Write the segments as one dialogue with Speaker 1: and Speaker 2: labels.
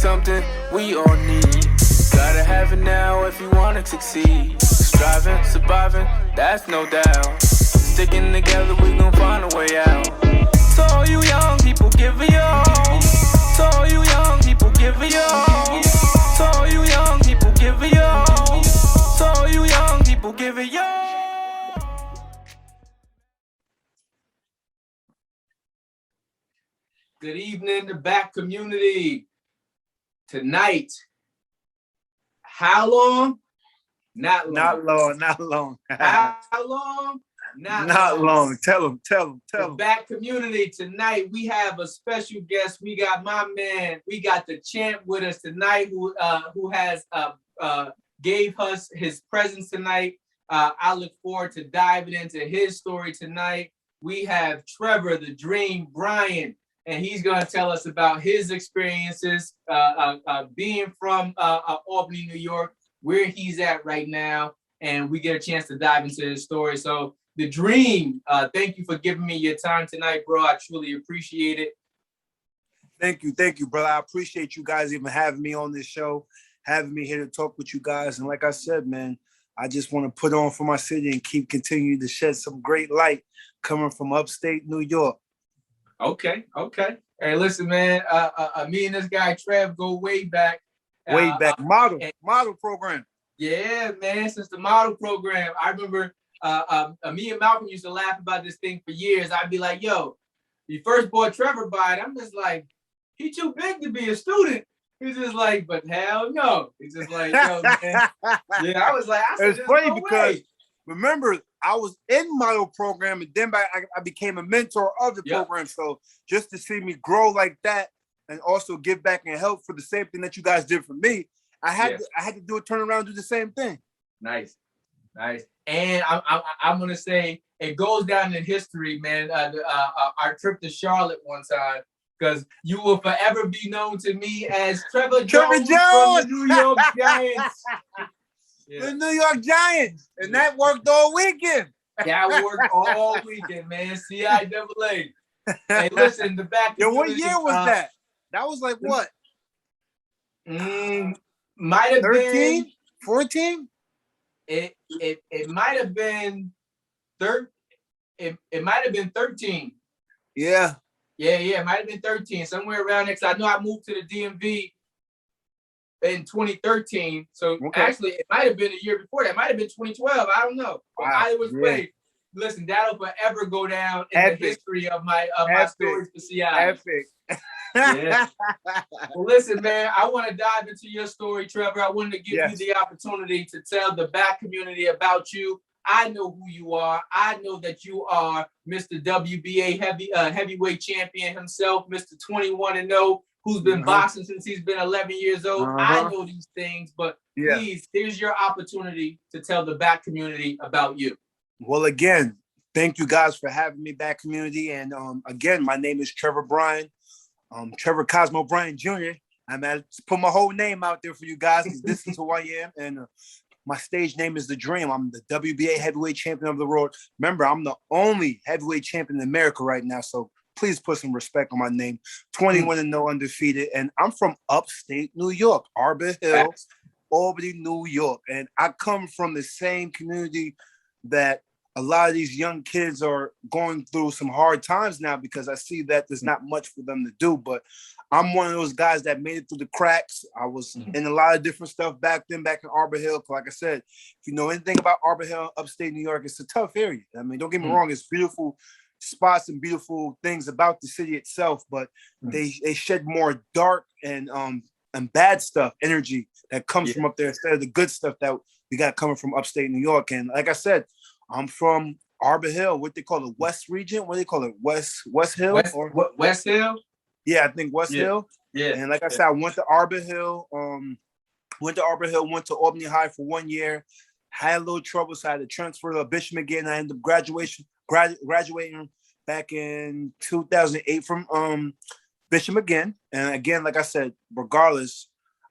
Speaker 1: something we all need. Gotta have it now if you wanna succeed. Striving, surviving, that's no doubt. Sticking together, we gon' find a way out. So all you young people, give it your all. So all you young people, give it your all. So all you young people, give it your all. So all you young people, give it your all.
Speaker 2: Good evening, the back community. Tonight, how long? Not long.
Speaker 3: Not long, not long.
Speaker 2: How long?
Speaker 3: Not long. Tell him.
Speaker 2: The back community, tonight we have a special guest. We got my man, we got the champ with us tonight who has gave us his presence tonight. I look forward to diving into his story tonight. We have Trevor, the Dream, Bryan, and he's going to tell us about his experiences being from Albany, New York, where he's at right now, and we get a chance to dive into his story. So, the Dream, thank you for giving me your time tonight, bro. I truly appreciate it.
Speaker 3: Thank you, brother. I appreciate you guys even having me on this show, having me here to talk with you guys. And like I said, man, I just want to put on for my city and keep continuing to shed some great light coming from upstate New York.
Speaker 2: Okay. Hey, listen, man. Me and this guy Trev go way back.
Speaker 3: Model program.
Speaker 2: Yeah, man. Since the model program, I remember. Me and Malcolm used to laugh about this thing for years. I'd be like, "Yo, you first bought Trevor by it." I'm just like, "He too big to be a student." He's just like, "But hell no." He's just like, "Yo, man." Yeah, I was like,
Speaker 3: "It's funny because remember I was in model program and then I became a mentor of the program. So just to see me grow like that and also give back and help for the same thing that you guys did for me, I had to do a turnaround and do the same thing.
Speaker 2: Nice. And I'm gonna say it goes down in history, man. Our trip to Charlotte one time, because you will forever be known to me as Trevor Jones from the New York Giants.
Speaker 3: The New York Giants, and that worked all weekend.
Speaker 2: That worked all weekend, man. CIAA. Hey, listen, the back.
Speaker 3: Yo, what year was that? That was like what?
Speaker 2: Might have
Speaker 3: 13, 14.
Speaker 2: It might have been it might have been 13.
Speaker 3: Yeah.
Speaker 2: It might have been 13, somewhere around there. Cause I know I moved to the DMV in 2013. So actually it might have been a year before that. It might have been 2012. I don't know. But either way, listen, that'll forever go down in the history of my stories for CI.
Speaker 3: Epic.
Speaker 2: Yeah. Well, listen, man, I want to dive into your story, Trevor. I wanted to give you the opportunity to tell the back community about you. I know who you are. I know that you are Mr. WBA Heavyweight Champion himself, Mr. 21-0, who's been boxing since he's been 11 years old. I know these things, but please, here's your opportunity to tell the back community about you.
Speaker 3: Well, again, thank you guys for having me, back community. And again, my name is Trevor Bryan. Trevor Cosmo Bryan Jr. I'm at put my whole name out there for you guys because this is who I am. And my stage name is The Dream. I'm the WBA Heavyweight Champion of the world. Remember, I'm the only heavyweight champion in America right now. So please put some respect on my name. 21-0 undefeated. And I'm from upstate New York, Arbor Hill, Albany, New York. And I come from the same community that a lot of these young kids are going through some hard times now because I see that there's not much for them to do. But I'm one of those guys that made it through the cracks. I was in a lot of different stuff back then, back in Arbor Hill. Like I said, if you know anything about Arbor Hill, upstate New York, it's a tough area. I mean, don't get me wrong, it's beautiful spots and beautiful things about the city itself, but they shed more dark and bad stuff, energy that comes from up there instead of the good stuff that we got coming from upstate New York. And like I said, I'm from Arbor Hill, what they call the West region. What do they call it? West Hill?
Speaker 2: West Hill?
Speaker 3: Yeah, I think West Hill. Yeah. And like I said, I went to Arbor Hill, went to Albany High for 1 year, had a little trouble, so I had to transfer to Bishop again. I ended up graduating back in 2008 from Bishop again. And again, like I said, regardless,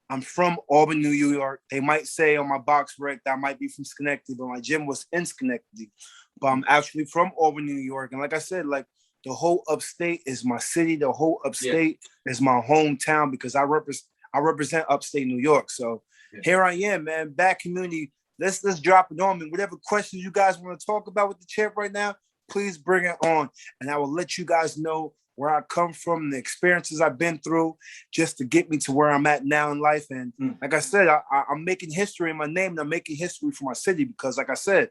Speaker 3: I'm from Albany, New York. They might say on my box rec that I might be from Schenectady, but my gym was in Schenectady. But I'm actually from Albany, New York. And like I said, like the whole upstate is my city. The whole upstate is my hometown because I I represent upstate New York. So here I am, man. Back community. Let's drop it on me. Whatever questions you guys want to talk about with the champ right now, please bring it on. And I will let you guys know where I come from, the experiences I've been through, just to get me to where I'm at now in life. And like I said, I'm making history in my name, and I'm making history for my city because, like I said,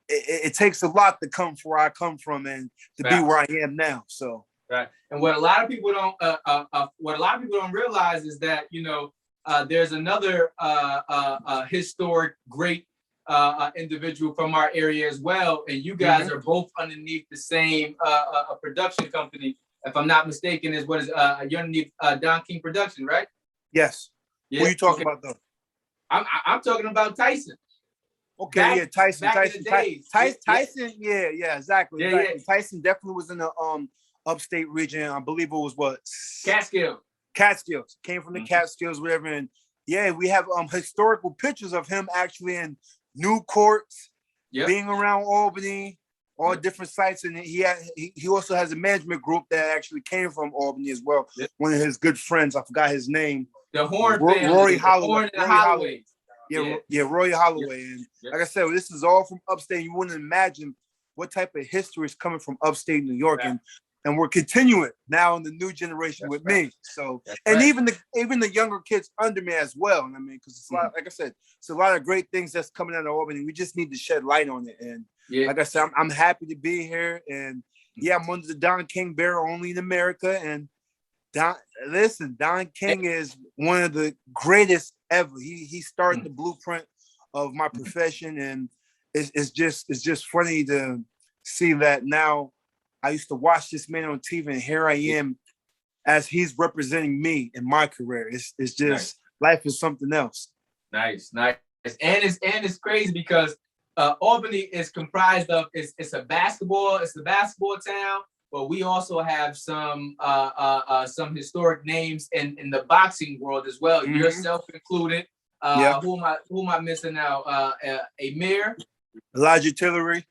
Speaker 3: it takes a lot to come from where I come from and to be where I am now. So,
Speaker 2: right. And what a lot of people don't realize is that, you know, there's another historic great individual from our area as well, and you guys are both underneath the same production company. If I'm not mistaken, is what is you're underneath Don King Production, right?
Speaker 3: Yes. Yeah. What are you talking about though?
Speaker 2: I'm talking about Tyson.
Speaker 3: Okay, Tyson.
Speaker 2: Tyson,
Speaker 3: yeah, exactly.
Speaker 2: Yeah.
Speaker 3: Tyson definitely was in the upstate region. I believe it was what? Catskills. Came from the Catskills, whatever. And yeah, we have historical pictures of him actually in new courts, being around Albany, all different sites. And he also has a management group that actually came from Albany as well. Yep. One of his good friends, I forgot his name.
Speaker 2: The Horn family.
Speaker 3: Rory Holloway.
Speaker 2: Holloway.
Speaker 3: Roy Holloway. And like I said, this is all from upstate. You wouldn't imagine what type of history is coming from upstate New York. And we're continuing now in the new generation with me. So, and even the younger kids under me as well. I mean, because it's a lot, like I said, it's a lot of great things that's coming out of Albany. We just need to shed light on it. And like I said, I'm happy to be here. And I'm under the Don King banner only in America. And Don King is one of the greatest ever. He started the blueprint of my profession, and it's just funny to see that now. I used to watch this man on TV, and here I am as he's representing me in my career. It's just life is something else.
Speaker 2: Nice. And it's crazy because Albany is comprised of it's the basketball town, but we also have some historic names in the boxing world as well. Yourself included. Who am I missing now? Amir,
Speaker 3: Elijah Tillery.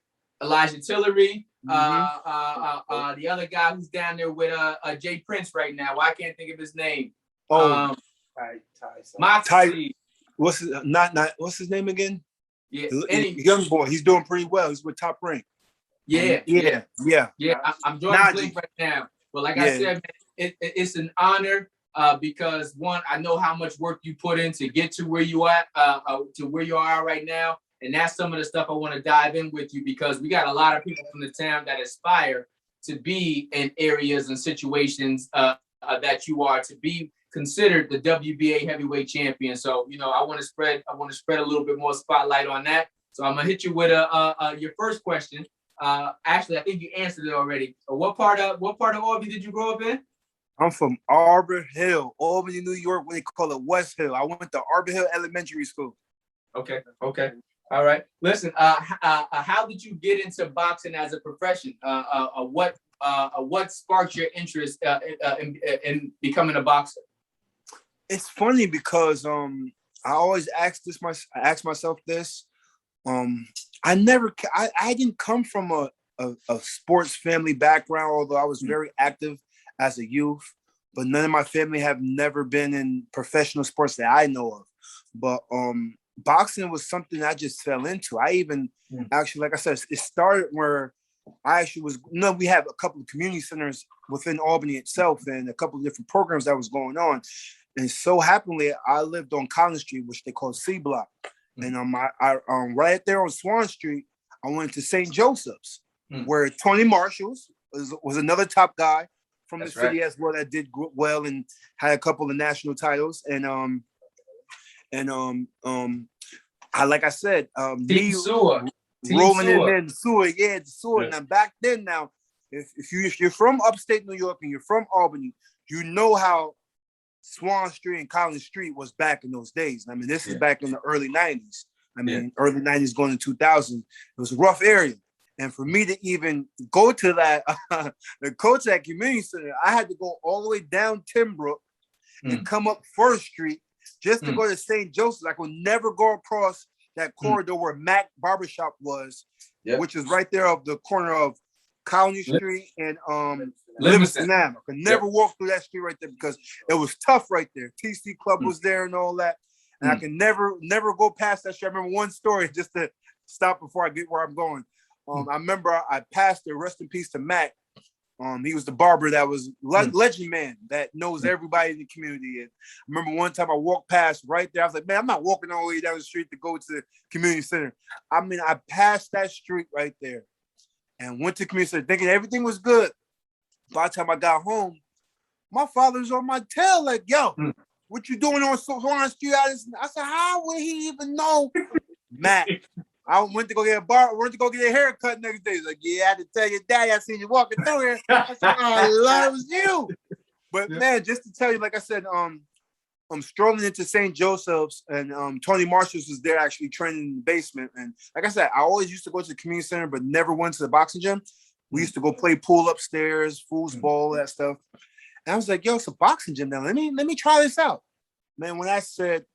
Speaker 2: The other guy who's down there with Jay Prince right now. I can't think of his name.
Speaker 3: Ty. What's his name again?
Speaker 2: Yeah,
Speaker 3: young boy. He's doing pretty well. He's with Top Rank.
Speaker 2: Yeah. I'm drawing a blank right now. But like I said, man, it's an honor because one, I know how much work you put in to get to where you are right now. And that's some of the stuff I want to dive in with you because we got a lot of people from the town that aspire to be in areas and situations that you are, to be considered the WBA Heavyweight Champion. So, you know, I want to spread a little bit more spotlight on that. So I'm gonna hit you with your first question. Actually, I think you answered it already. What part of Albany did you grow up in?
Speaker 3: I'm from Arbor Hill, Albany, New York. What they call it, West Hill. I went to Arbor Hill Elementary School.
Speaker 2: Okay. All right. Listen, how did you get into boxing as a profession? What sparked your interest in becoming a boxer?
Speaker 3: It's funny because I always ask myself this. I didn't come from a sports family background, although I was very active as a youth. But none of my family have never been in professional sports that I know of. But boxing was something I just fell into. I even actually, like I said, it started where I actually was. We have a couple of community centers within Albany itself, and a couple of different programs that was going on. And so happily, I lived on Collins Street, which they call C Block, and right there on Swan Street, I went to St. Joseph's, where Tony Marshall was another top guy from the city as well that did well and had a couple of national titles, like I said, me rolling in there in the sewer. And back then, now, if you're from upstate New York and you're from Albany, you know how Swan Street and Collins Street was back in those days. I mean, this is back in the early 90s. I mean, early 90s going to 2000. It was a rough area. And for me to even go to that, the coach at community center, I had to go all the way down Timbrook and come up First Street just to go to St. Joseph's. I could never go across that corridor where Mac Barbershop was, which is right there of the corner of Colony Street and
Speaker 2: Livingston.
Speaker 3: Livingston Ave. I could never walk through that street right there because it was tough right there. TC Club was there and all that. And I can never go past that street. I remember one story just to stop before I get where I'm going. I remember I passed there, rest in peace to Matt. He was the barber that was legend man that knows everybody in the community. And I remember one time I walked past right there. I was like, man, I'm not walking all the way down the street to go to the community center. I mean, I passed that street right there and went to the community center thinking everything was good. By the time I got home, my father was on my tail like, yo, what you doing on Street? I said, how would he even know? Matt. I went to go get a haircut next day. He's like, yeah, I had to tell your daddy I seen you walking through here. I said, oh, Lord, it was you. But man, just to tell you, like I said, I'm strolling into St. Joseph's and Tony Marshall's was there actually training in the basement. And like I said, I always used to go to the community center, but never went to the boxing gym. We used to go play pool upstairs, foosball, that stuff. And I was like, yo, it's a boxing gym now. Let me try this out. Man, when I said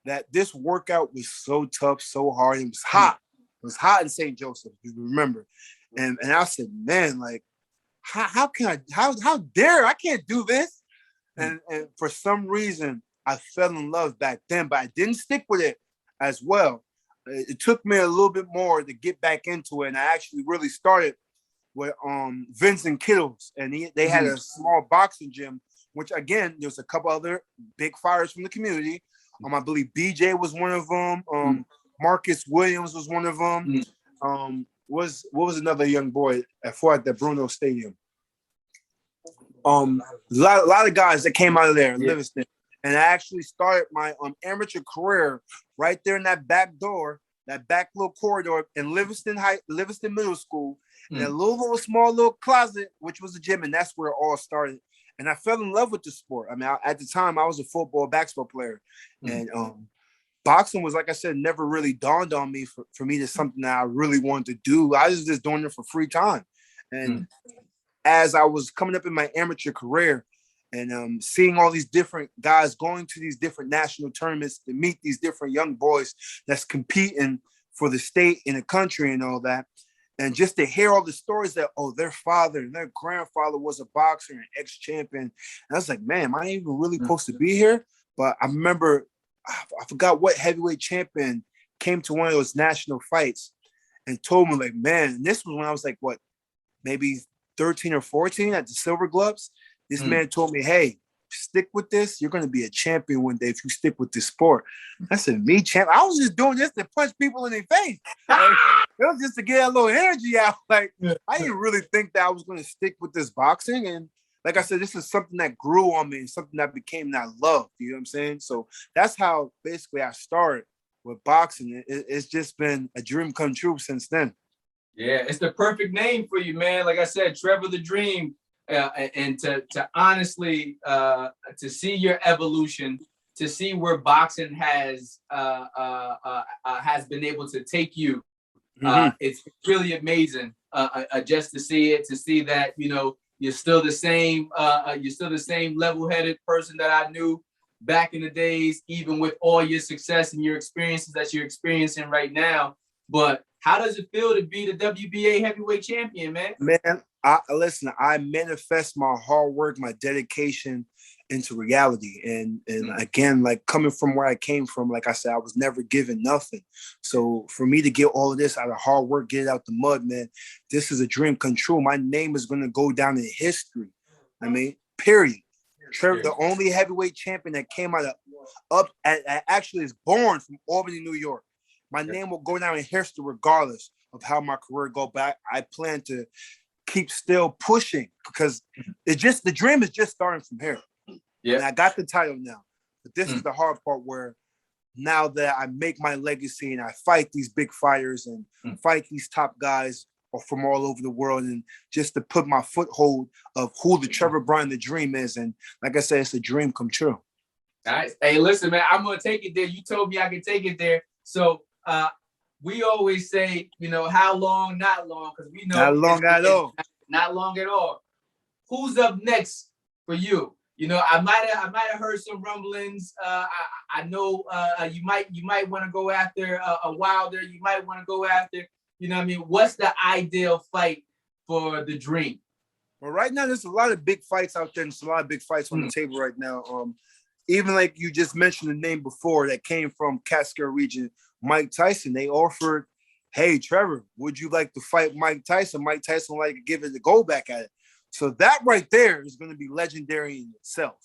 Speaker 3: that this workout was so tough, so hard, it was hot. It was hot in St. Joseph, if you remember. And I said, man, like, how dare I can't do this? And for some reason, I fell in love back then, but I didn't stick with it as well. It took me a little bit more to get back into it. And I actually really started with Vincent Kittles, and they had a small boxing gym, which again, there's a couple other big fighters from the community. I believe BJ was one of them. Marcus Williams was one of them. What was another young boy that fought at the Bruno Stadium? A lot of guys that came out of there in Livingston. And I actually started my amateur career right there in that back door, that back little corridor in Livingston Middle School, in a small little closet, which was a gym, and that's where it all started. And I fell in love with the sport. I mean, at the time, I was a football, basketball player. And boxing was, like I said, never really dawned on me for me to something that I really wanted to do. I was just doing it for free time. And as I was coming up in my amateur career and seeing all these different guys going to these different national tournaments to meet these different young boys that's competing for the state and the country and all that, and just to hear all the stories that, their father and their grandfather was a boxer and ex-champion. And I was like, man, am I even really supposed to be here? But I remember, I forgot what heavyweight champion came to one of those national fights and told me, like, man, and this was when I was like, maybe 13 or 14 at the Silver Gloves. This man told me, hey, stick with this. You're going to be a champion one day if you stick with this sport. I said, me, champ? I was just doing this to punch people in their face. Like, it was just to get a little energy out. Like, I didn't really think that I was going to stick with this boxing. And like I said, this is something that grew on me and something that became that love. You know what I'm saying? So that's how basically I started with boxing. It's just been a dream come true since then.
Speaker 2: Yeah, it's the perfect name for you, man. Like I said, Trevor the Dream. And to honestly, to see your evolution, to see where boxing has been able to take you, it's really amazing. Just to see it, to see that, you know, you're still the same level-headed person that I knew back in the days, even with all your success and your experiences that you're experiencing right now. But how does it feel to be the WBA Heavyweight Champion, man?
Speaker 3: Man, listen, I manifest my hard work, my dedication into reality. And again, like coming from where I came from, like I said, I was never given nothing. So for me to get all of this out of hard work, get it out the mud, man, this is a dream come true. My name is going to go down in history. I mean, period. Trevor, the only heavyweight champion that came out of actually is born from Albany, New York. My name will go down in history regardless of how my career go back. I plan to keep still pushing because the dream is just starting from here. Yeah, and I got the title now, but this is the hard part where now that I make my legacy and I fight these big fighters and fight these top guys from all over the world, and just to put my foothold of who the Trevor Bryan the Dream is. And like I said, it's a dream come true.
Speaker 2: All right. Hey, listen, man, I'm gonna take it there. You told me I could take it there, so. We always say, you know, how long, not long, because we know
Speaker 3: not long at all.
Speaker 2: Not long at all. Who's up next for you? You know, I might have heard some rumblings. I know you might want to go after a Wilder. You might want to go after, you know what I mean? What's the ideal fight for the dream?
Speaker 3: Well, right now, there's a lot of big fights out there, and there's a lot of big fights on the table right now. Even like you just mentioned the name before that came from Catskill region, Mike Tyson. They offered, hey, Trevor, would you like to fight Mike Tyson? Mike Tyson would like to give it a go back at it. So that right there is going to be legendary in itself.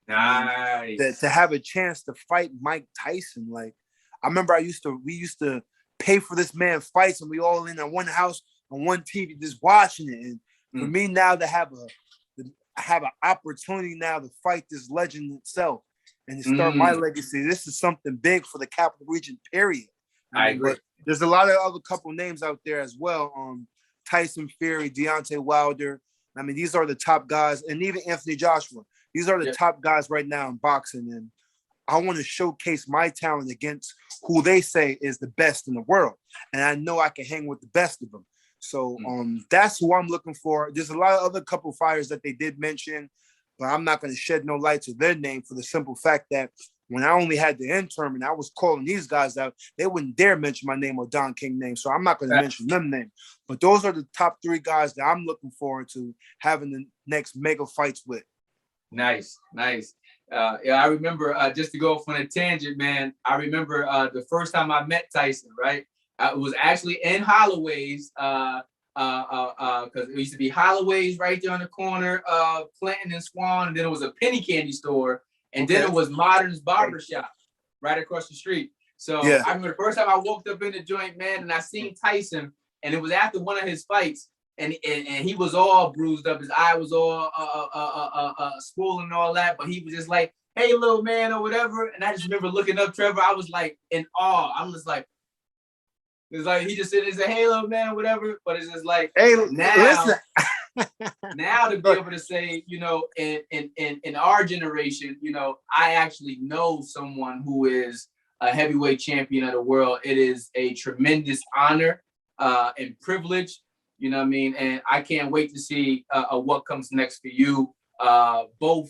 Speaker 2: Nice.
Speaker 3: To have a chance to fight Mike Tyson. Like, I remember we used to pay for this man fights, and we all in on one house on one TV just watching it. And for me now to have an opportunity now to fight this legend itself and to start my legacy, this is something big for the Capital Region, period.
Speaker 2: I agree.
Speaker 3: But there's a lot of other couple names out there as well. Tyson Fury, Deontay Wilder. I mean, these are the top guys, and even Anthony Joshua. These are the top guys right now in boxing, and I want to showcase my talent against who they say is the best in the world, and I know I can hang with the best of them. So that's who I'm looking for. There's a lot of other couple fighters that they did mention, but I'm not going to shed no light to their name for the simple fact that when I only had the intern and I was calling these guys out, they wouldn't dare mention my name or Don King name. So I'm not going to mention them name. But those are the top 3 guys that I'm looking forward to having the next mega fights with.
Speaker 2: Nice. I remember, just to go off on a tangent, man, I remember the first time I met Tyson, right? It was actually in Holloway's, because it used to be Holloway's right there on the corner of Clinton and Swan, and then it was a penny candy store, and then it was Modern's Barbershop right across the street. So I remember the first time I walked up in the joint, man, and I seen Tyson, and it was after one of his fights, and he was all bruised up, his eye was all swollen and all that, but he was just like, hey, little man, or whatever. And I just remember looking up Trevor, I was like in awe. I'm just like, it's like he just said, "It's a halo, man," whatever. But it's just like,
Speaker 3: hey,
Speaker 2: now,
Speaker 3: listen.
Speaker 2: now to be able to say, you know, in our generation, you know, I actually know someone who is a heavyweight champion of the world. It is a tremendous honor and privilege. You know what I mean? And I can't wait to see what comes next for you, both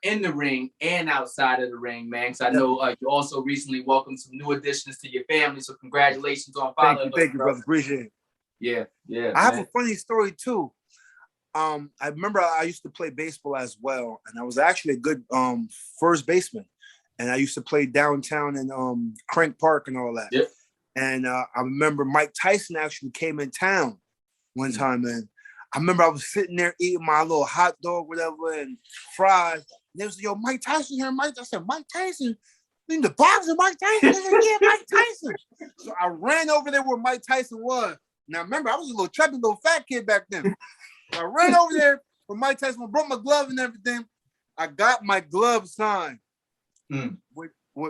Speaker 2: in the ring and outside of the ring, man. Because I know you also recently welcomed some new additions to your family. So congratulations on following.
Speaker 3: Thank you, brother. Appreciate it.
Speaker 2: Yeah.
Speaker 3: I have a funny story too. I remember I used to play baseball as well, and I was actually a good first baseman. And I used to play downtown in Crank Park and all that. Yep. And I remember Mike Tyson actually came in town one time, and I remember I was sitting there eating my little hot dog, whatever, and fries. And they was like, yo, Mike Tyson here, Mike. I said, Mike Tyson? You mean the boxer, Mike Tyson? I said, yeah, Mike Tyson. So I ran over there where Mike Tyson was. Now, remember, I was a little chubby, little fat kid back then. I ran over there where Mike Tyson, brought my glove and everything. I got my glove signed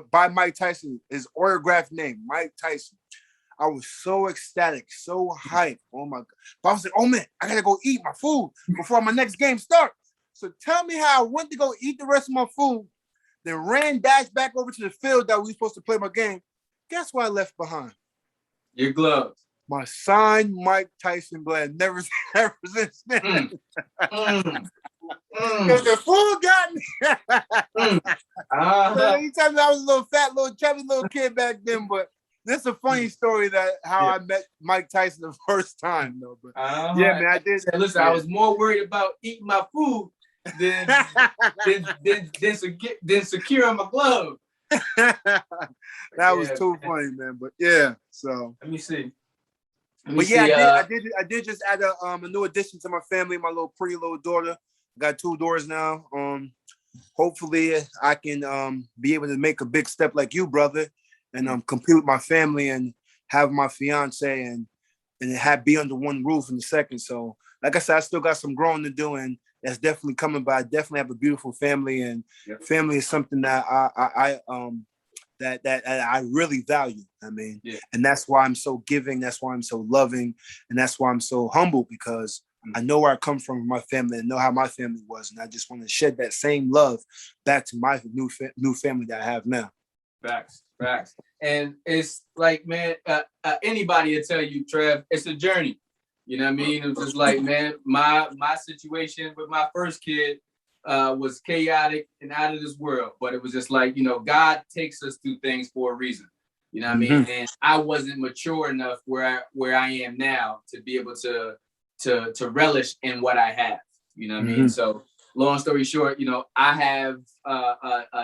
Speaker 3: by Mike Tyson, his autographed name, Mike Tyson. I was so ecstatic, so hyped. Oh my God. But I was like, oh man, I gotta go eat my food before my next game starts. So tell me how I went to go eat the rest of my food, then dashed back over to the field that we were supposed to play my game. Guess what I left behind?
Speaker 2: Your gloves.
Speaker 3: My signed Mike Tyson glove. Never since then. Because the food got me. So you tell me I was a little fat, little chubby little kid back then, but this is a funny story that how I met Mike Tyson the first time, though. But yeah, man, I did.
Speaker 2: Listen, I was more worried about eating my food than securing my glove.
Speaker 3: That was too funny, man. But yeah, so
Speaker 2: let me see.
Speaker 3: I did just add a new addition to my family. My little pretty little daughter. Got 2 daughters now. Hopefully I can be able to make a big step like you, brother, and compete with my family and have my fiance and be under one roof in a second. So like I said, I still got some growing to do, and that's definitely coming. But I definitely have a beautiful family, and family is something that I really value. I mean, and that's why I'm so giving. That's why I'm so loving, and that's why I'm so humble, because I know where I come from with my family and know how my family was, and I just want to shed that same love back to my new family that I have now.
Speaker 2: Facts. And it's like, man, anybody will tell you, Trev, it's a journey. You know what I mean? It was just like, man, my situation with my first kid was chaotic and out of this world. But it was just like, you know, God takes us through things for a reason. You know what I mean? And I wasn't mature enough where I am now to be able to to relish in what I have. You know what I mean? So long story short, you know, I have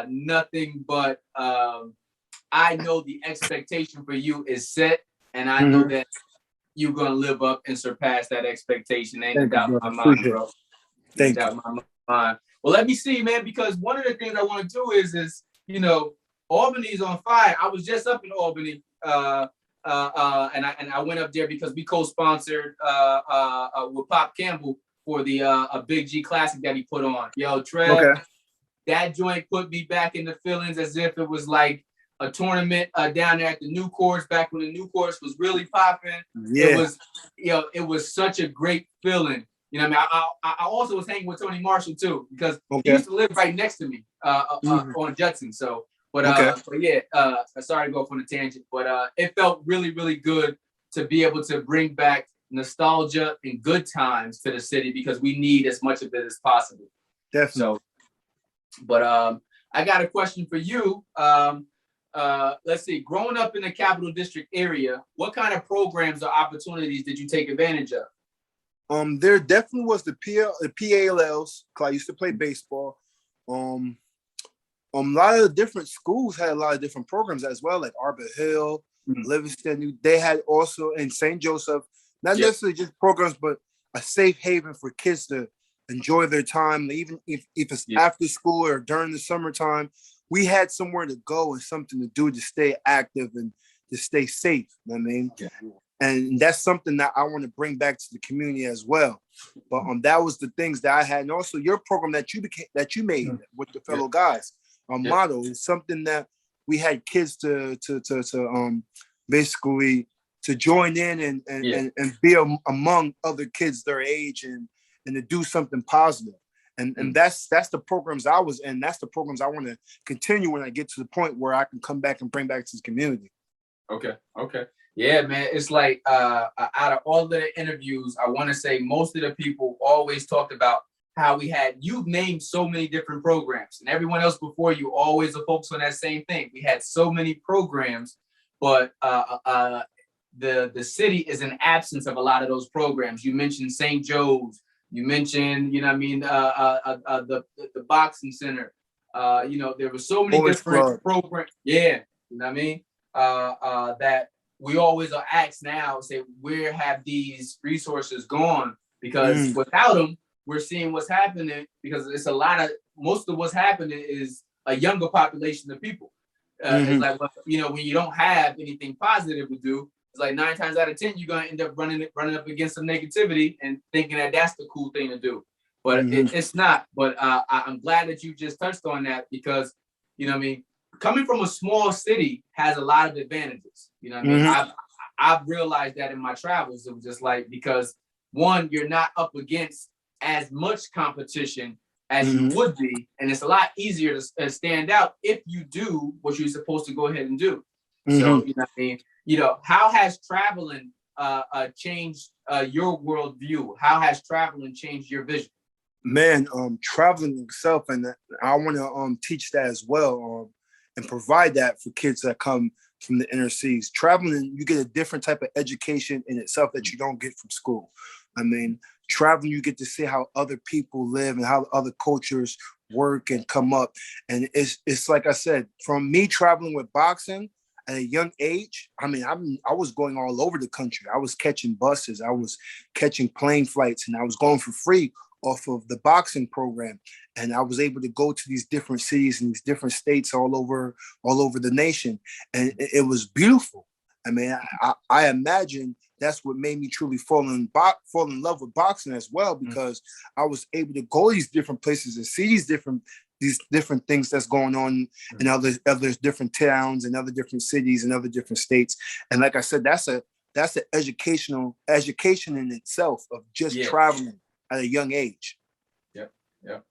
Speaker 2: nothing but I know the expectation for you is set, and I know that you're gonna live up and surpass that expectation. Ain't no doubt in my mind, bro.
Speaker 3: Thank you.
Speaker 2: My mind. Well, let me see, man, because one of the things I want to do is you know, Albany's on fire. I was just up in Albany, and I went up there because we co-sponsored with Pop Campbell for the a Big G Classic that he put on. Yo, Trev, that joint put me back in the feelings as if it was like a tournament down there at the new course back when the new course was really popping. It was, you know, it was such a great feeling. You know what I mean? I also was hanging with Tony Marshall too, because he used to live right next to me on Judson. So, but yeah, sorry to go off on a tangent, but it felt really, really good to be able to bring back nostalgia and good times to the city, because we need as much of it as possible.
Speaker 3: Definitely.
Speaker 2: So, but I got a question for you. Let's see, growing up in the Capital District area, what kind of programs or opportunities did you take advantage of?
Speaker 3: There definitely was the PALs, because I used to play baseball. A lot of the different schools had a lot of different programs as well, like Arbor Hill, Livingston. They had also in St. Joseph, not necessarily just programs, but a safe haven for kids to enjoy their time, even if it's after school or during the summertime. We had somewhere to go and something to do to stay active and to stay safe. You know what I mean? Yeah. And that's something that I want to bring back to the community as well. But that was the things that I had, and also your program that you made with the fellow guys. Motto is something that we had kids to basically to join in and be among other kids their age and to do something positive. And that's the programs I was in. That's the programs I want to continue when I get to the point where I can come back and bring back to the community. Okay.
Speaker 2: Yeah, man. It's like out of all the interviews, I want to say most of the people always talked about how you've named so many different programs, and everyone else before you always focused on that same thing. We had so many programs, but the city is an absence of a lot of those programs. You mentioned St. Joe's. You mentioned, you know what I mean, the boxing center. You know, there were so many different programs. Yeah, you know what I mean? That we always are asked now, say, where have these resources gone? Because without them, we're seeing what's happening, because it's most of what's happening is a younger population of people. It's like, well, you know, when you don't have anything positive to do, it's like 9 times out of 10, you're going to end up running up against some negativity and thinking that that's the cool thing to do. But it's not. But I'm glad that you just touched on that, because, you know what I mean, coming from a small city has a lot of advantages. You know what I mean? I've realized that in my travels. It was just like, because one, you're not up against as much competition as you would be. And it's a lot easier to stand out if you do what you're supposed to go ahead and do. So, you know what I mean? You know, how has traveling changed your worldview? How has traveling changed your vision?
Speaker 3: Man, traveling itself, and I want to teach that as well, and provide that for kids that come from the inner cities. Traveling, you get a different type of education in itself that you don't get from school. I mean, traveling, you get to see how other people live and how other cultures work and come up. And it's like I said, from me traveling with boxing at a young age, I mean, I was going all over the country. I was catching buses, I was catching plane flights, and I was going for free off of the boxing program. And I was able to go to these different cities and these different states all over the nation. And it was beautiful. I mean, I imagine that's what made me truly fall in love with boxing as well, because I was able to go these different places and see these different things that's going on in other different towns and other different cities and other different states. And like I said, that's an education in itself of just traveling at a young age.
Speaker 2: Yep.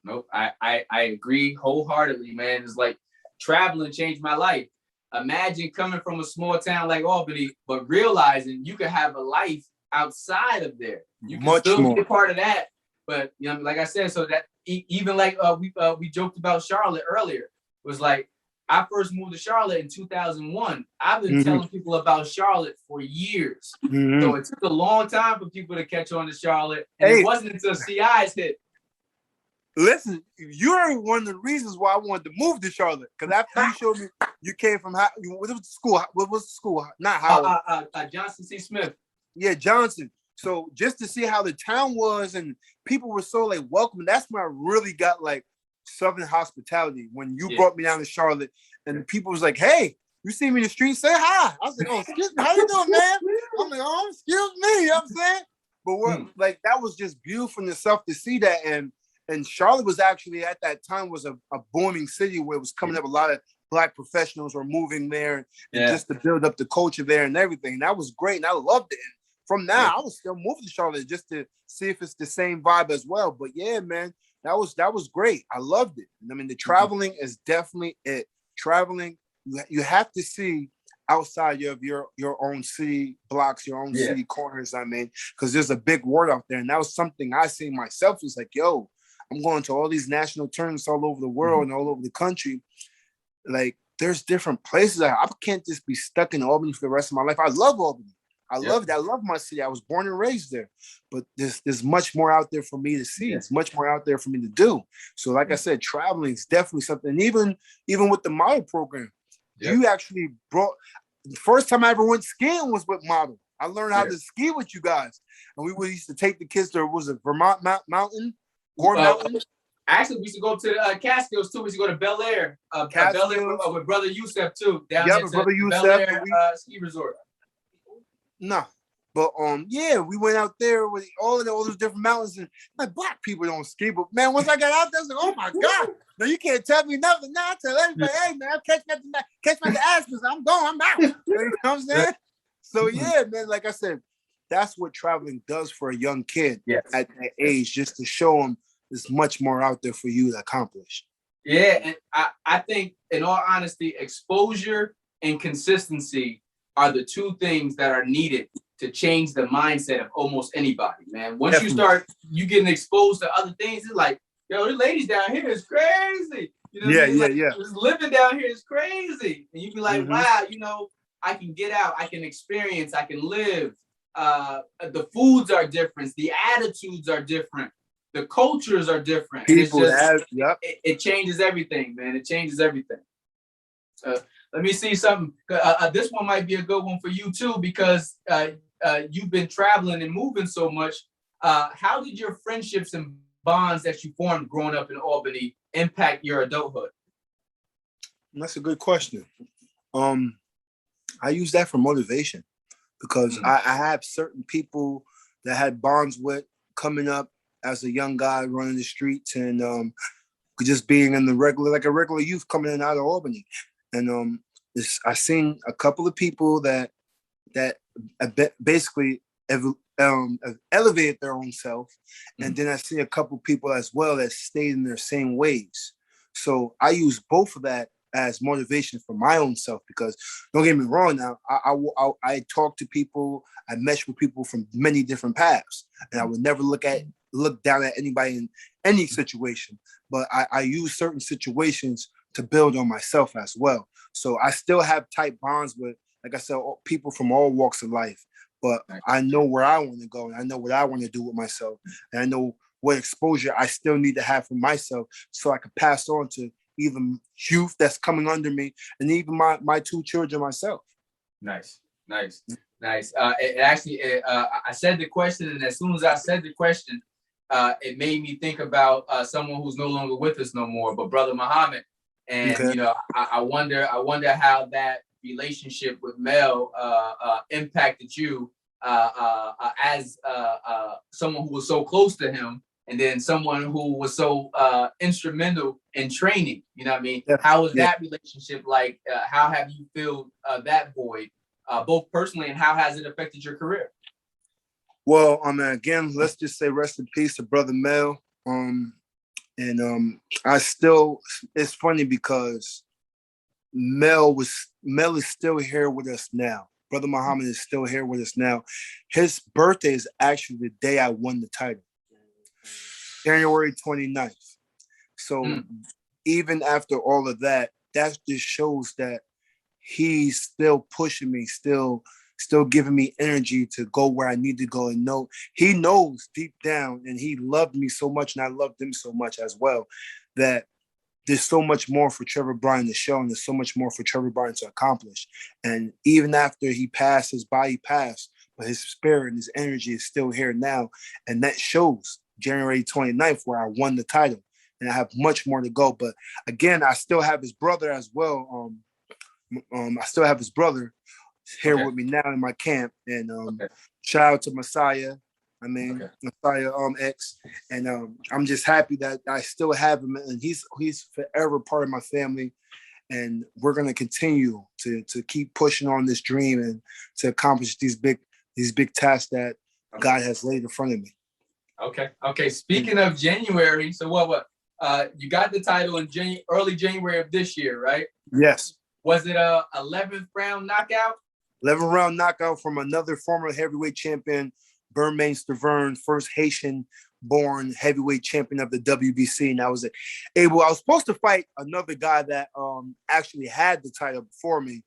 Speaker 2: Nope. I agree wholeheartedly, man. It's like traveling changed my life. Imagine coming from a small town like Albany, but realizing you could have a life outside of there. You can still be a part of that. But, you know, like I said, so that even like we joked about Charlotte earlier, was like, I first moved to Charlotte in 2001. I've been telling people about Charlotte for years. So it took a long time for people to catch on to Charlotte. And it wasn't until CI's hit.
Speaker 3: Listen, you're one of the reasons why I wanted to move to Charlotte. Because after you showed me you came from what was the school? What was the school? Not Howard.
Speaker 2: Johnson C. Smith.
Speaker 3: Yeah, Johnson. So just to see how the town was and people were so like welcoming, that's when I really got like Southern hospitality. When you brought me down to Charlotte and people was like, hey, you see me in the street, say hi. I was like, oh, excuse me, how you doing, man? I'm like, oh, excuse me, you know what I'm saying? But we're like, that was just beautiful in itself to see that. And Charlotte was actually at that time was a booming city where it was coming up. A lot of Black professionals were moving there and just to build up the culture there and everything. And that was great. And I loved it. And from now, I was still moving to Charlotte just to see if it's the same vibe as well. But yeah, man, that was great. I loved it. I mean, the traveling is definitely it. Traveling, you have to see outside of your own city blocks, your own city corners. I mean, because there's a big world out there. And that was something I seen myself. It's like, yo, I'm going to all these national tournaments all over the world and all over the country. Like, there's different places. I can't just be stuck in Albany for the rest of my life. I love Albany. I love it. I love my city. I was born and raised there. But there's much more out there for me to see. It's much more out there for me to do. So like I said, traveling is definitely something. And even with the model program, you actually brought – the first time I ever went skiing was with model. I learned how to ski with you guys. And we used to take the kids to, Vermont Mountain? Gore Mountain?
Speaker 2: Actually, we used to go to the Catskills too. We used to go to Bel Air. Bel Air with Brother Youssef too. Down there to
Speaker 3: Brother Youssef,
Speaker 2: Bel Air ski resort.
Speaker 3: No. But we went out there with all those different mountains, and like Black people don't ski. But man, once I got out there, I was like, oh my God, no, you can't tell me nothing. Now I tell everybody, hey man, catch me at the Aspens. I'm going, I'm out. You know what I'm saying? So yeah, man, like I said, that's what traveling does for a young kid at that age, just to show them there's much more out there for you to accomplish.
Speaker 2: Yeah, and I think, in all honesty, exposure and consistency are the two things that are needed to change the mindset of almost anybody, man. Once you getting exposed to other things, it's like, yo, the ladies down here is crazy. You know what I mean? Like, just living down here is crazy. And you be like, wow, you know, I can get out, I can experience, I can live. The foods are different, the attitudes are different, the cultures are different.
Speaker 3: People,
Speaker 2: it changes everything, man. It changes everything. Let me see something. This one might be a good one for you too, because you've been traveling and moving so much. How did your friendships and bonds that you formed growing up in Albany impact your adulthood?
Speaker 3: That's a good question. I use that for motivation because I have certain people that I had bonds with coming up as a young guy running the streets and just being in the regular youth coming in out of Albany. And I seen a couple of people that basically elevated their own self. And then I see a couple of people as well that stayed in their same ways. So I use both of that as motivation for my own self, because don't get me wrong now, I talk to people, I mesh with people from many different paths, and I would never look down at anybody in any situation, but I use certain situations to build on myself as well. So I still have tight bonds with, like I said, people from all walks of life, but I know where I want to go, and I know what I want to do with myself, and I know what exposure I still need to have for myself so I can pass on to even youth that's coming under me, and even my two children myself. Nice.
Speaker 2: Actually, I said the question, and as soon as I said the question, it made me think about someone who's no longer with us no more, but Brother Muhammad. And you know, I wonder how that relationship with Mel impacted you as someone who was so close to him, and then someone who was so instrumental in training. You know what I mean? Yeah. How was that relationship like? How have you filled that void, both personally, and how has it affected your career?
Speaker 3: Well, again, let's just say rest in peace to Brother Mel. It's funny because Mel is still here with us now. Brother Muhammad is still here with us now. His birthday is actually the day I won the title, January 29th. So even after all of that, that just shows that he's still pushing me, still giving me energy to go where I need to go. And he knows deep down, and he loved me so much, and I loved him so much as well, that there's so much more for Trevor Bryan to show, and there's so much more for Trevor Bryan to accomplish. And even after he passed, his body passed, but his spirit and his energy is still here now. And that shows January 29th, where I won the title. And I have much more to go. But again, I still have his brother as well. I still have his brother here with me now in my camp. And shout out to Messiah. Messiah X. And I'm just happy that I still have him. And he's forever part of my family. And we're going to continue to keep pushing on this dream and to accomplish these big tasks that God has laid in front of me.
Speaker 2: Okay. Speaking of January, so what? You got the title in early January of this year, right?
Speaker 3: Yes.
Speaker 2: Was it a 11th round knockout?
Speaker 3: 11th round knockout from another former heavyweight champion, Bryan Trevor, first Haitian-born heavyweight champion of the WBC. And I was supposed to fight another guy that actually had the title before me,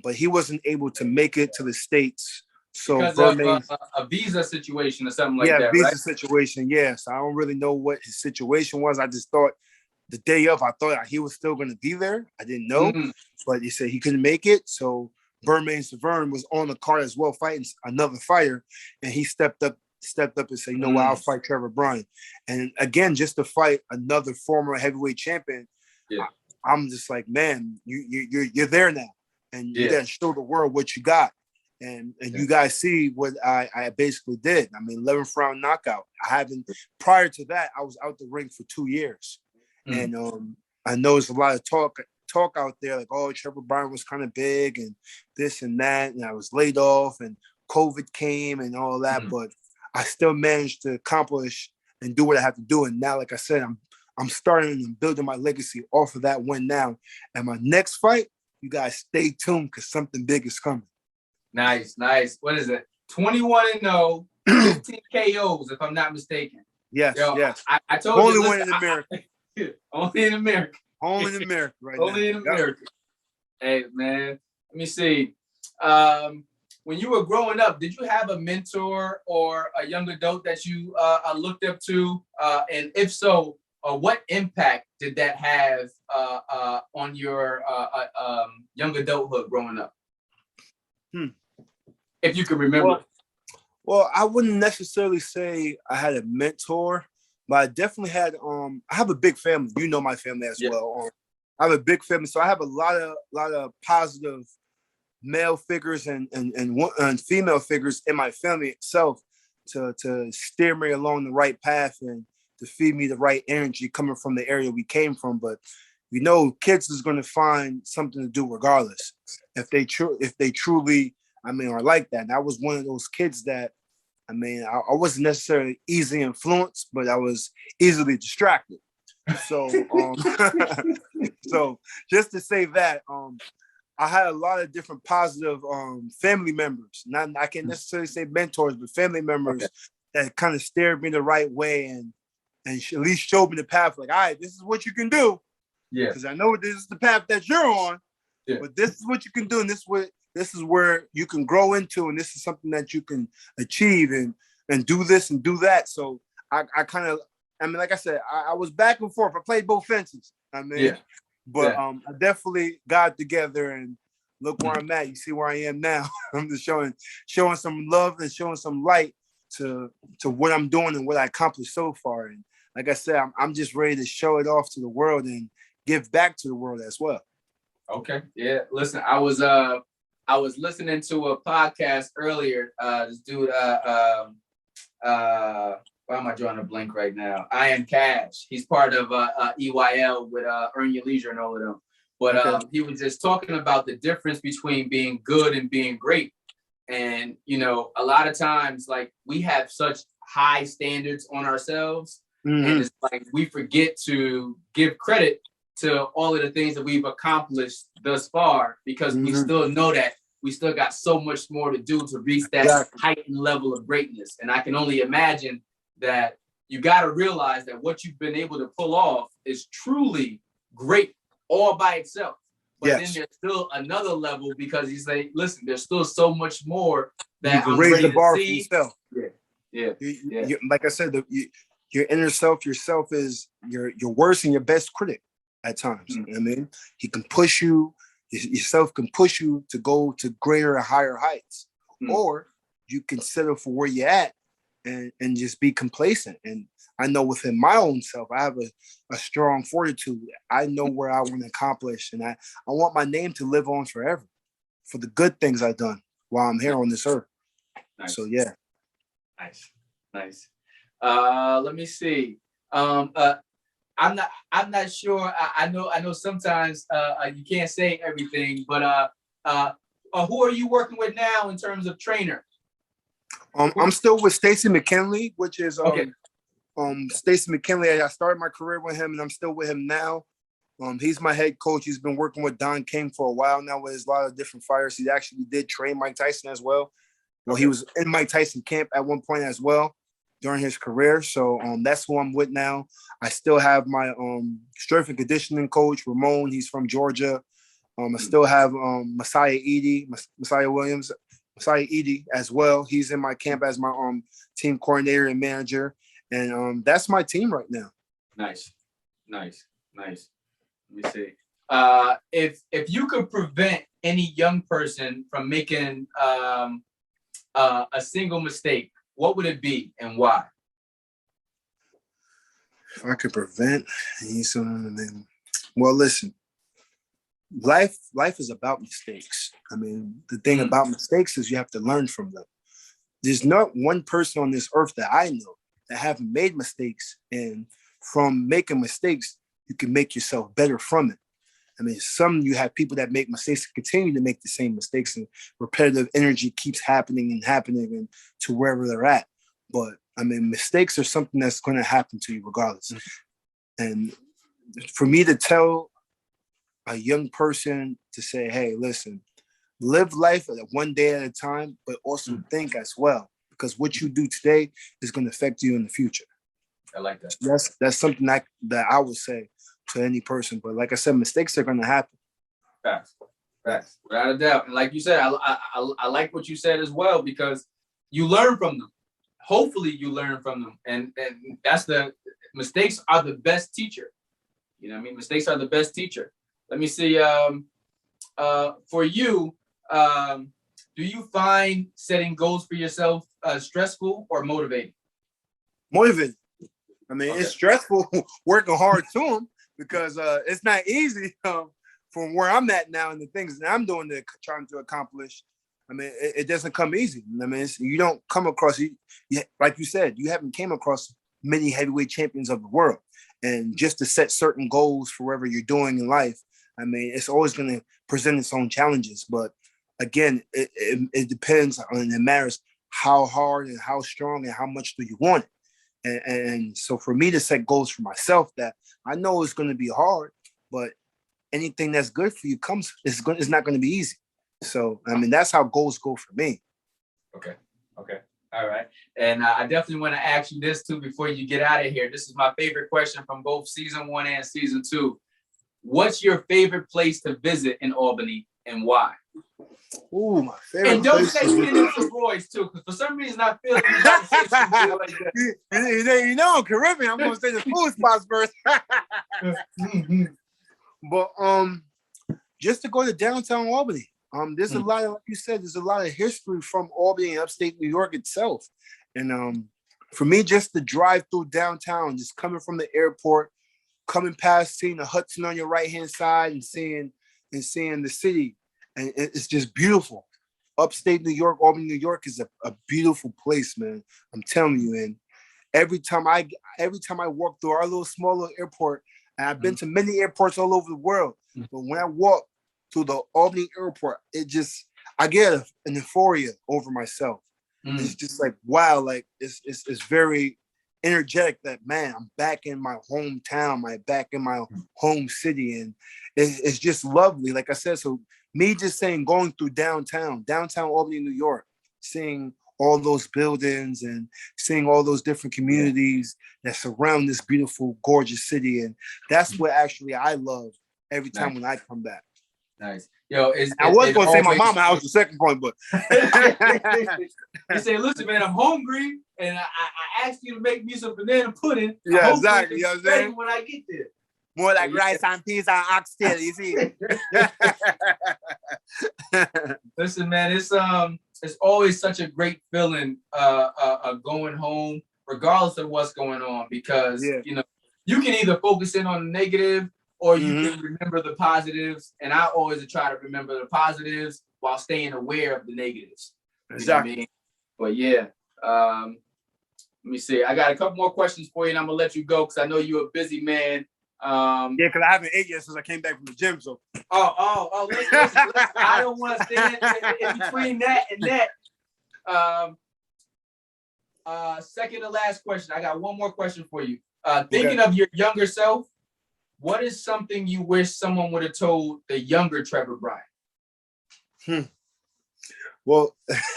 Speaker 3: but he wasn't able to make it to the States. So
Speaker 2: because of a visa situation or something like that,
Speaker 3: yeah, visa
Speaker 2: right?
Speaker 3: situation, yes. I don't really know what his situation was. I just thought the day of, I thought he was still going to be there. I didn't know, but he said he couldn't make it. So Bryan Trevor was on the card as well, fighting another fighter, and he stepped up and said, "You know what? I'll fight Trevor Bryan." And again, just to fight another former heavyweight champion, I'm just like, man, you're there now, and you got to show the world what you got. And you guys see what I basically did. 11th round knockout. Prior to that, I was out the ring for 2 years. And I know there's a lot of talk out there like, oh, Trevor Bryan was kind of big and this and that. And I was laid off and COVID came and all that. But I still managed to accomplish and do what I have to do. And now, like I said, I'm starting and building my legacy off of that win now. And my next fight, you guys stay tuned because something big is coming.
Speaker 2: Nice. What is it? 21-0, 15 KOs, if I'm not mistaken.
Speaker 3: Yes.
Speaker 2: I told
Speaker 3: only
Speaker 2: you.
Speaker 3: One in America.
Speaker 2: Only in America.
Speaker 3: Only in America right
Speaker 2: Only
Speaker 3: now.
Speaker 2: in America. Hey, man. Let me see. When you were growing up, did you have a mentor or a young adult that you looked up to? And if so, what impact did that have on your young adulthood growing up? If you can remember.
Speaker 3: Well, I wouldn't necessarily say I had a mentor, but I definitely had. I have a big family. You know my family as well. I have a big family, so I have a lot of positive male figures and female figures in my family itself to steer me along the right path and to feed me the right energy coming from the area we came from. But kids is going to find something to do regardless if they truly are like that. And I was one of those kids that I wasn't necessarily easily influenced, but I was easily distracted. So so just to say that I had a lot of different positive family members. I can't necessarily say mentors, but family members that kind of steered me the right way and at least showed me the path. Like, all right, this is what you can do. Yeah. Because I know this is the path that you're on, but this is what you can do, and this is where you can grow into, and this is something that you can achieve and do this and do that. So I kind of, like I said, I was back and forth. I played both fences. But I definitely got together and look where I'm at. You see where I am now. I'm just showing some love and showing some light to what I'm doing and what I accomplished so far. And like I said, I'm just ready to show it off to the world and give back to the world as well. Okay.
Speaker 2: Yeah. Listen, I was listening to a podcast earlier. This dude, why am I drawing a blank right now? I Am Cash. He's part of EYL with Earn Your Leisure and all of them. But he was just talking about the difference between being good and being great. And, a lot of times, like, we have such high standards on ourselves. And it's like we forget to give credit to all of the things that we've accomplished thus far because we still know that we still got so much more to do to reach that heightened level of greatness. And I can only imagine that you got to realize that what you've been able to pull off is truly great all by itself. But
Speaker 3: Yes.
Speaker 2: then there's still another level because he's like, listen, there's still so much more that
Speaker 3: you can
Speaker 2: I'm
Speaker 3: raise
Speaker 2: ready
Speaker 3: the bar
Speaker 2: to
Speaker 3: for
Speaker 2: see.
Speaker 3: yourself.
Speaker 2: Yeah.
Speaker 3: Like I said, your inner self, yourself is your worst and your best critic at times.
Speaker 2: Mm.
Speaker 3: You know what I mean, he can push you. Yourself can push you to go to greater and higher heights, or you can settle for where you're at and just be complacent. And I know within my own self, I have a strong fortitude. I know where I want to accomplish, and I want my name to live on forever for the good things I've done while I'm here on this earth.
Speaker 2: Nice.
Speaker 3: So yeah.
Speaker 2: Nice. Let me see. I'm not sure. I know sometimes you can't say everything, but who are you working with now in terms of trainer?
Speaker 3: I'm still with Stacey McKinley, which is
Speaker 2: okay.
Speaker 3: Stacey McKinley. I started my career with him, and I'm still with him now. He's my head coach. He's been working with Don King for a while now with a lot of different fighters. He actually did train Mike Tyson as well. Well, he was in Mike Tyson camp at one point as well during his career. So that's who I'm with now. I still have my strength and conditioning coach, Ramon. He's from Georgia. I still have Messiah Edie as well. He's in my camp as my team coordinator and manager. And that's my team right now.
Speaker 2: Nice. Let me see. If you could prevent any young person from making a single mistake, what would it be and why?
Speaker 3: If I could prevent, well, listen, life is about mistakes. I mean, the thing about mistakes is you have to learn from them. There's not one person on this earth that I know that haven't made mistakes, and from making mistakes, you can make yourself better from it. I mean, you have people that make mistakes and continue to make the same mistakes, and repetitive energy keeps happening and to wherever they're at. But I mean, mistakes are something that's going to happen to you regardless. And for me to tell a young person to say, hey, listen, live life one day at a time, but also think as well, because what you do today is going to affect you in the future.
Speaker 2: I like that.
Speaker 3: That's something that I would say to any person. But like I said, mistakes are going to happen.
Speaker 2: Facts, without a doubt. And like you said, I like what you said as well, because you learn from them. Hopefully you learn from them. And that's mistakes are the best teacher. You know what I mean? Mistakes are the best teacher. Let me see. For you, do you find setting goals for yourself stressful or motivating?
Speaker 3: Motivating. I mean, It's stressful working hard to them, because it's not easy from where I'm at now and the things that I'm doing trying to accomplish. I mean, it doesn't come easy. I mean, you don't come across, like you said, you haven't came across many heavyweight champions of the world. And just to set certain goals for whatever you're doing in life, I mean, it's always going to present its own challenges. But again, it depends on, it matters how hard and how strong and how much do you want it. And so for me to set goals for myself that I know it's going to be hard, but anything that's good for you it's not going to be easy. So, I mean, that's how goals go for me.
Speaker 2: Okay. All right. And I definitely want to ask you this too before you get out of here. This is my favorite question from both season 1 and season 2. What's your favorite place to visit in Albany and why?
Speaker 3: Ooh, my favorite.
Speaker 2: And don't say you didn't for Roy's too, because for some reason I feel like
Speaker 3: you know, I'm Caribbean. I'm going to say the food spots first. But just to go to downtown Albany. There's a lot of, like you said, there's a lot of history from Albany and upstate New York itself. And for me, just to drive through downtown, just coming from the airport, coming past, seeing the Hudson on your right-hand side and seeing the city, and it's just beautiful. Upstate New York, Albany, New York is a beautiful place, man. I'm telling you. And every time I walk through our small little airport, and I've been to many airports all over the world, but when I walk to the Albany airport, I get an euphoria over myself. It's just like, wow, like it's very energetic that, man, I'm back in my hometown, back in my home city, and it's just lovely. Like I said, so me just saying, going through downtown Albany, New York, seeing all those buildings and seeing all those different communities that surround this beautiful, gorgeous city, and that's what actually I love every time when I come back.
Speaker 2: Nice. Yo,
Speaker 3: I was going to say my mama house the second point, but
Speaker 2: you say, listen, man, I'm hungry, and I asked you to make me some banana pudding.
Speaker 3: Yeah, exactly. You know what I'm saying?
Speaker 2: When I get there.
Speaker 3: More like rice and peas and oxtail, you see.
Speaker 2: Listen, man, it's always such a great feeling going home, regardless of what's going on, because you know, you can either focus in on the negative or you can remember the positives. And I always try to remember the positives while staying aware of the negatives.
Speaker 3: Exactly.
Speaker 2: You know what I mean? But yeah, let me see. I got a couple more questions for you, and I'm gonna let you go because I know you're a busy man.
Speaker 3: Yeah, because I haven't ate yet since I came back from the gym. So.
Speaker 2: Listen, I don't want to stand in between that and that. Second to last question. I got one more question for you. Thinking of your younger self, what is something you wish someone would have told the younger Trevor Bryan?
Speaker 3: Well,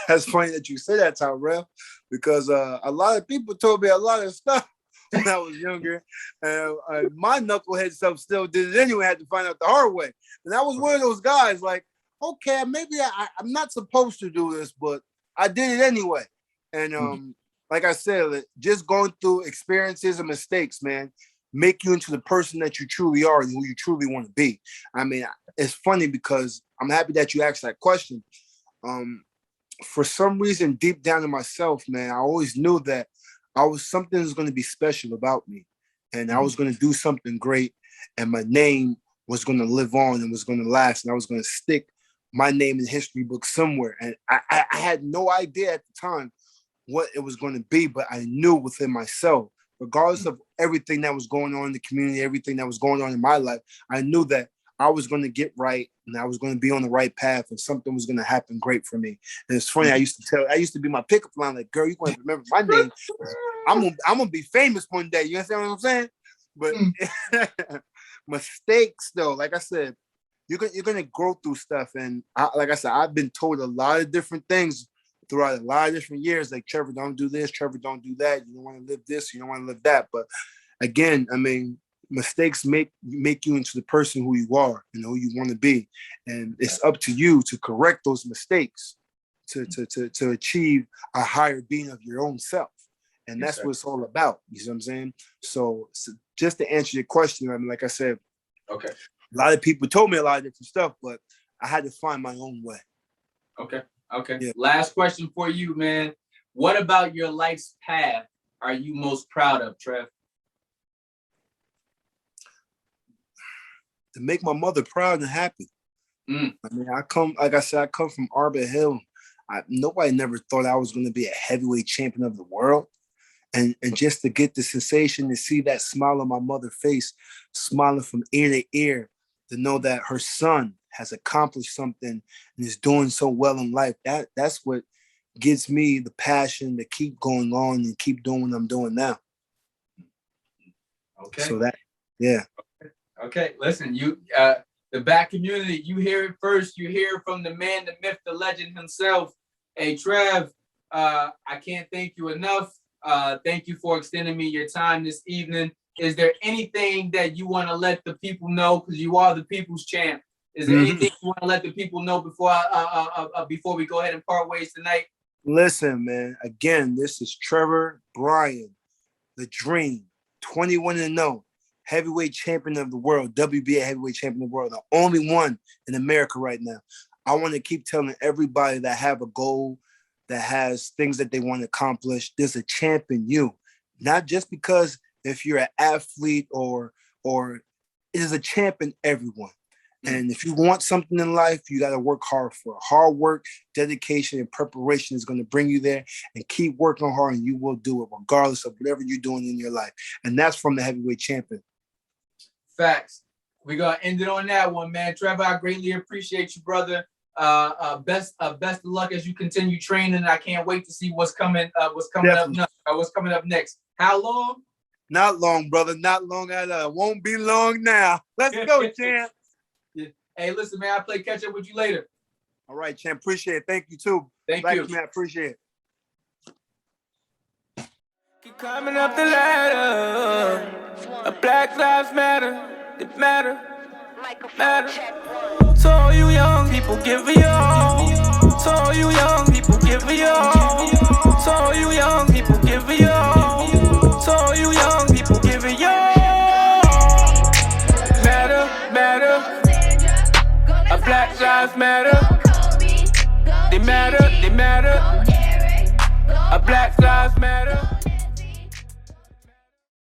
Speaker 3: that's funny that you say that, Tyrell, because a lot of people told me a lot of stuff when I was younger. And my knucklehead self still did it anyway, had to find out the hard way. And I was one of those guys like, okay, maybe I'm not supposed to do this, but I did it anyway. And like I said, just going through experiences and mistakes, man, make you into the person that you truly are and who you truly want to be. I mean, it's funny because I'm happy that you asked that question. For some reason, deep down in myself, man, I always knew that something was going to be special about me, and I was going to do something great, and my name was going to live on and was going to last, and I was going to stick my name in the history book somewhere. And I had no idea at the time what it was going to be, but I knew within myself, regardless of everything that was going on in the community, everything that was going on in my life, I knew that I was going to get right and I was going to be on the right path and something was going to happen great for me. And it's funny, I used to be my pickup line, like, girl, you're going to remember my name. I'm going to be famous one day. You understand what I'm saying? But mistakes, though, like I said, you're going to grow through stuff. And like I said, I've been told a lot of different things throughout a lot of different years, like, Trevor, don't do this, Trevor, don't do that. You don't want to live this, you don't want to live that. But again, I mean, mistakes make you into the person who you are and who you want to be. And it's up to you to correct those mistakes to achieve a higher being of your own self. And that's what it's all about. You see what I'm saying? So just to answer your question, I mean, like I said,
Speaker 2: okay,
Speaker 3: a lot of people told me a lot of different stuff, but I had to find my own way.
Speaker 2: Okay.
Speaker 3: Yeah.
Speaker 2: Last question for you, man. What about your life's path are you most proud of, Trev?
Speaker 3: To make my mother proud and happy. I mean, I come from Arbor Hill. Nobody never thought I was going to be a heavyweight champion of the world. And just to get the sensation to see that smile on my mother's face, smiling from ear to ear, to know that her son has accomplished something and is doing so well in life, that's what gives me the passion to keep going on and keep doing what I'm doing now.
Speaker 2: Okay.
Speaker 3: So that, yeah.
Speaker 2: Okay, listen, the back community, you hear it first. You hear from the man, the myth, the legend himself. Hey, Trev, I can't thank you enough. Thank you for extending me your time this evening. Is there anything that you want to let the people know? Because you are the people's champ. Is there anything you want to let the people know before we go ahead and part ways tonight?
Speaker 3: Listen, man. Again, this is Trevor Bryan, the Dream, 21-0. Heavyweight champion of the world, WBA heavyweight champion of the world, the only one in America right now. I want to keep telling everybody that have a goal, that has things that they want to accomplish, there's a champ in you. Not just because if you're an athlete or it is a champ in everyone. And if you want something in life, you got to work hard for it. Hard work, dedication, and preparation is going to bring you there. And keep working hard, and you will do it regardless of whatever you're doing in your life. And that's from the heavyweight champion.
Speaker 2: Facts. We're going to end it on that one, man. Trevor, I greatly appreciate you, brother. Best of luck as you continue training. I can't wait to see what's coming up next. How long?
Speaker 3: Not long, brother. Not long at all. Won't be long now. Let's go, champ.
Speaker 2: Yeah. Hey, listen, man, I'll play catch up with you later.
Speaker 3: All right, champ. Appreciate it. Thank you, too.
Speaker 2: Thank you.
Speaker 3: Man. Appreciate it.
Speaker 1: Keep climbing up the ladder. A Black Lives Matter. It matter. matter. So all you young people, give it all. So all you young people, give it all. So all you young people, give it all. So all you young people, give it all. Matter, matter. A Black Lives Matter. They matter, they matter. A Black Lives Matter.